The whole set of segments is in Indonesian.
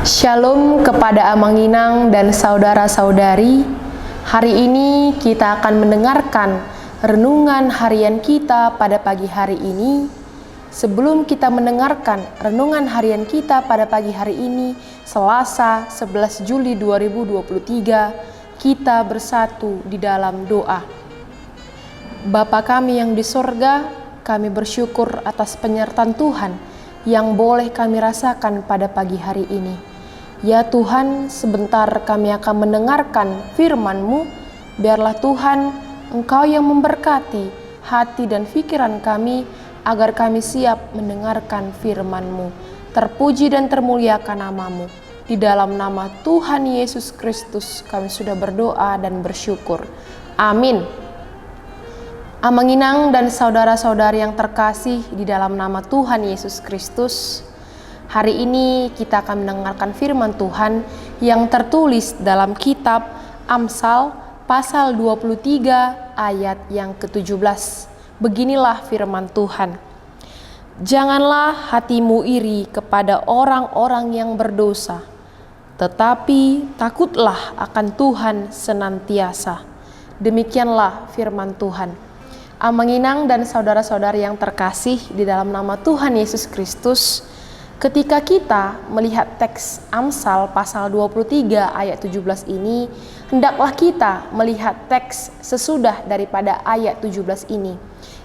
Shalom kepada Amanginang dan saudara-saudari. Hari ini kita akan mendengarkan renungan harian kita pada pagi hari ini. Sebelum kita mendengarkan renungan harian kita pada pagi hari ini, Selasa 11 Juli 2023, kita bersatu di dalam doa. Bapa kami yang di sorga, kami bersyukur atas penyertaan Tuhan yang boleh kami rasakan pada pagi hari ini. Ya Tuhan, sebentar kami akan mendengarkan firman-Mu. Biarlah Tuhan, Engkau yang memberkati hati dan pikiran kami, agar kami siap mendengarkan firman-Mu. Terpuji dan termuliakan nama-Mu. Di dalam nama Tuhan Yesus Kristus kami sudah berdoa dan bersyukur. Amin. Amanginang dan saudara-saudari yang terkasih di dalam nama Tuhan Yesus Kristus, hari ini kita akan mendengarkan firman Tuhan yang tertulis dalam kitab Amsal pasal 23 ayat yang ke-17. Beginilah firman Tuhan. Janganlah hatimu iri kepada orang-orang yang berdosa, tetapi takutlah akan Tuhan senantiasa. Demikianlah firman Tuhan. Amanginang dan saudara-saudari yang terkasih di dalam nama Tuhan Yesus Kristus, ketika kita melihat teks Amsal pasal 23 ayat 17 ini, hendaklah kita melihat teks sesudah daripada ayat 17 ini,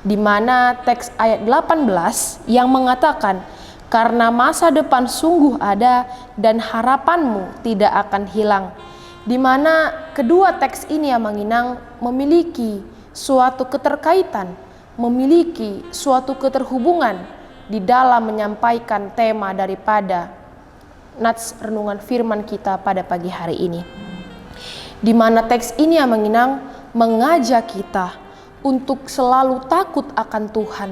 di mana teks ayat 18 yang mengatakan, karena masa depan sungguh ada dan harapanmu tidak akan hilang. Di mana kedua teks ini Amanginang memiliki suatu keterkaitan, memiliki suatu keterhubungan di dalam menyampaikan tema daripada nats renungan firman kita pada pagi hari ini. Di mana teks ini Amanginang mengajak kita untuk selalu takut akan Tuhan.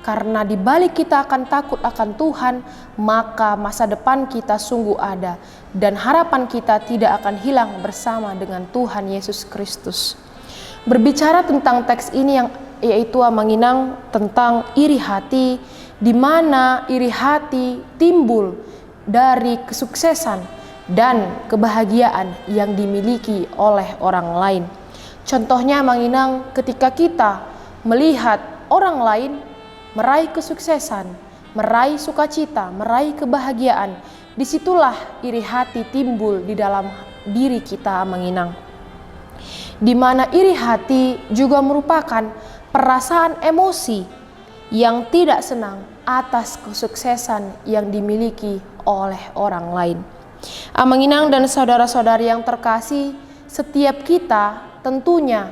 Karena di balik kita akan takut akan Tuhan, maka masa depan kita sungguh ada dan harapan kita tidak akan hilang bersama dengan Tuhan Yesus Kristus. Berbicara tentang teks ini yang yaitu Amanginang tentang iri hati, di mana iri hati timbul dari kesuksesan dan kebahagiaan yang dimiliki oleh orang lain. Contohnya Amanginang, ketika kita melihat orang lain meraih kesuksesan, meraih sukacita, meraih kebahagiaan, disitulah iri hati timbul di dalam diri kita Amanginang. Di mana iri hati juga merupakan perasaan emosi yang tidak senang atas kesuksesan yang dimiliki oleh orang lain. Amanginang dan saudara-saudari yang terkasih, setiap kita tentunya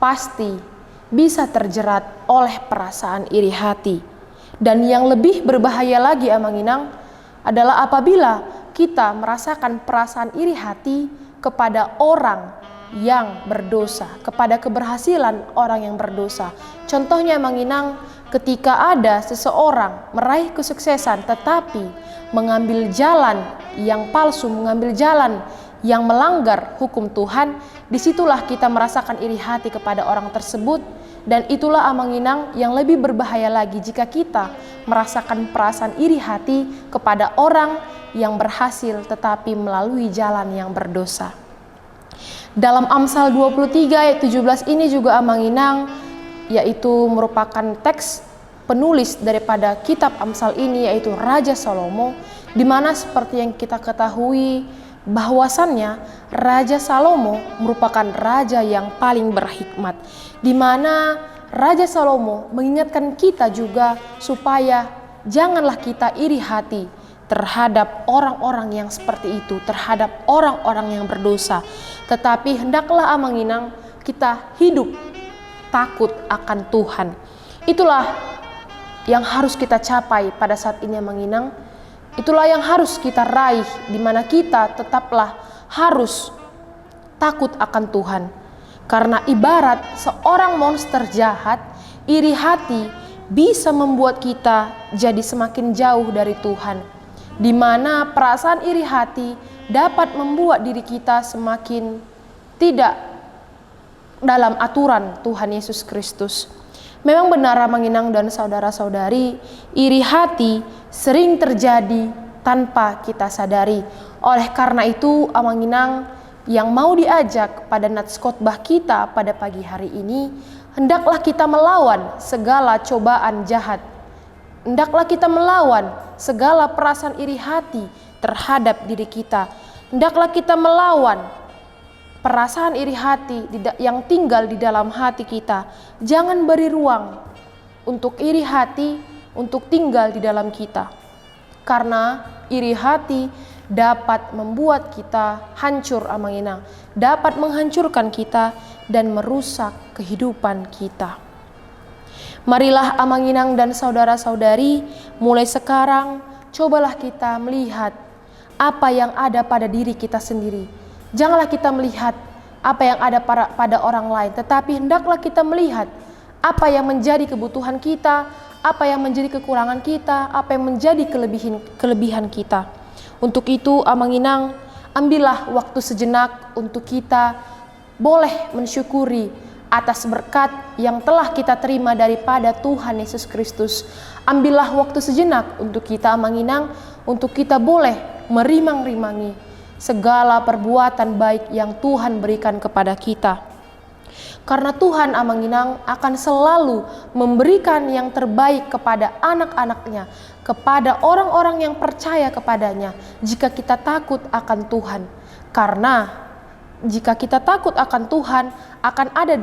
pasti bisa terjerat oleh perasaan iri hati. Dan yang lebih berbahaya lagi Amanginang adalah apabila kita merasakan perasaan iri hati kepada orang yang berdosa, kepada keberhasilan orang yang berdosa. Contohnya Amanginang, ketika ada seseorang meraih kesuksesan tetapi mengambil jalan yang palsu, mengambil jalan yang melanggar hukum Tuhan, disitulah kita merasakan iri hati kepada orang tersebut. Dan itulah Amanginang yang lebih berbahaya lagi jika kita merasakan perasaan iri hati kepada orang yang berhasil tetapi melalui jalan yang berdosa. Dalam Amsal 23 ayat 17 ini juga Amanginang, yaitu merupakan teks penulis daripada kitab Amsal ini, yaitu Raja Salomo, di mana seperti yang kita ketahui bahwasannya Raja Salomo merupakan raja yang paling berhikmat, di mana Raja Salomo mengingatkan kita juga supaya janganlah kita iri hati terhadap orang-orang yang seperti itu, terhadap orang-orang yang berdosa. Tetapi hendaklah Amanginang kita hidup takut akan Tuhan. Itulah yang harus kita capai pada saat ini Amanginang. Itulah yang harus kita raih, di mana kita tetaplah harus takut akan Tuhan. Karena ibarat seorang monster jahat, iri hati bisa membuat kita jadi semakin jauh dari Tuhan. Di mana perasaan iri hati dapat membuat diri kita semakin tidak dalam aturan Tuhan Yesus Kristus. Memang benar Amanginang dan saudara-saudari, iri hati sering terjadi tanpa kita sadari. Oleh karena itu, Amanginang yang mau diajak pada nats khotbah kita pada pagi hari ini, hendaklah kita melawan segala cobaan jahat. Hendaklah kita melawan segala perasaan iri hati terhadap diri kita. Hendaklah kita melawan perasaan iri hati yang tinggal di dalam hati kita. Jangan beri ruang untuk iri hati untuk tinggal di dalam kita. Karena iri hati dapat membuat kita hancur, Amanginang, dapat menghancurkan kita dan merusak kehidupan kita. Marilah Amanginang dan saudara-saudari, mulai sekarang cobalah kita melihat apa yang ada pada diri kita sendiri. Janganlah kita melihat apa yang ada pada orang lain, tetapi hendaklah kita melihat apa yang menjadi kebutuhan kita, apa yang menjadi kekurangan kita, apa yang menjadi kelebihan kita. Untuk itu, Amanginang, ambillah waktu sejenak untuk kita boleh mensyukuri atas berkat yang telah kita terima daripada Tuhan Yesus Kristus. Ambillah waktu sejenak untuk kita, Amanginang, untuk kita boleh merimang-rimangi segala perbuatan baik yang Tuhan berikan kepada kita. Karena Tuhan, Amanginang, akan selalu memberikan yang terbaik kepada anak-anaknya, kepada orang-orang yang percaya kepadanya, jika kita takut akan Tuhan. Karena jika kita takut akan Tuhan, akan ada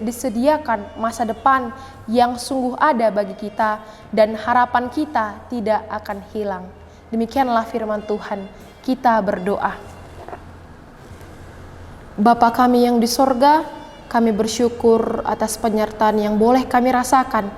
disediakan masa depan yang sungguh ada bagi kita, dan harapan kita tidak akan hilang. Demikianlah firman Tuhan. Kita berdoa. Bapa kami yang di sorga, kami bersyukur atas penyertaan yang boleh kami rasakan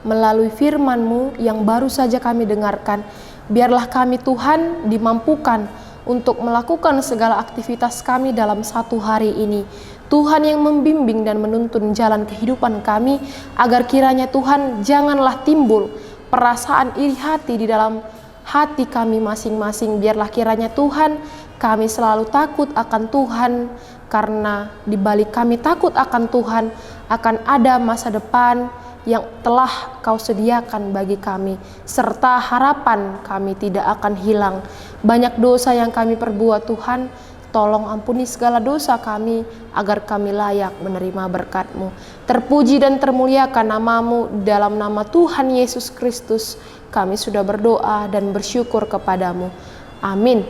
melalui firman-Mu yang baru saja kami dengarkan. Biarlah kami, Tuhan, dimampukan untuk melakukan segala aktivitas kami dalam satu hari ini. Tuhan yang membimbing dan menuntun jalan kehidupan kami, agar kiranya Tuhan janganlah timbul perasaan iri hati di dalam hati kami masing-masing. Biarlah kiranya Tuhan, kami selalu takut akan Tuhan, karena di balik kami takut akan Tuhan, akan ada masa depan yang telah Kau sediakan bagi kami, serta harapan kami tidak akan hilang. Banyak dosa yang kami perbuat, Tuhan, tolong ampuni segala dosa kami, agar kami layak menerima berkat-Mu. Terpuji dan termuliakan nama-Mu. Dalam nama Tuhan Yesus Kristus kami sudah berdoa dan bersyukur kepadamu. Amin.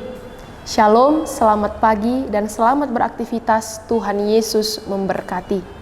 Shalom, selamat pagi dan selamat beraktivitas. Tuhan Yesus memberkati.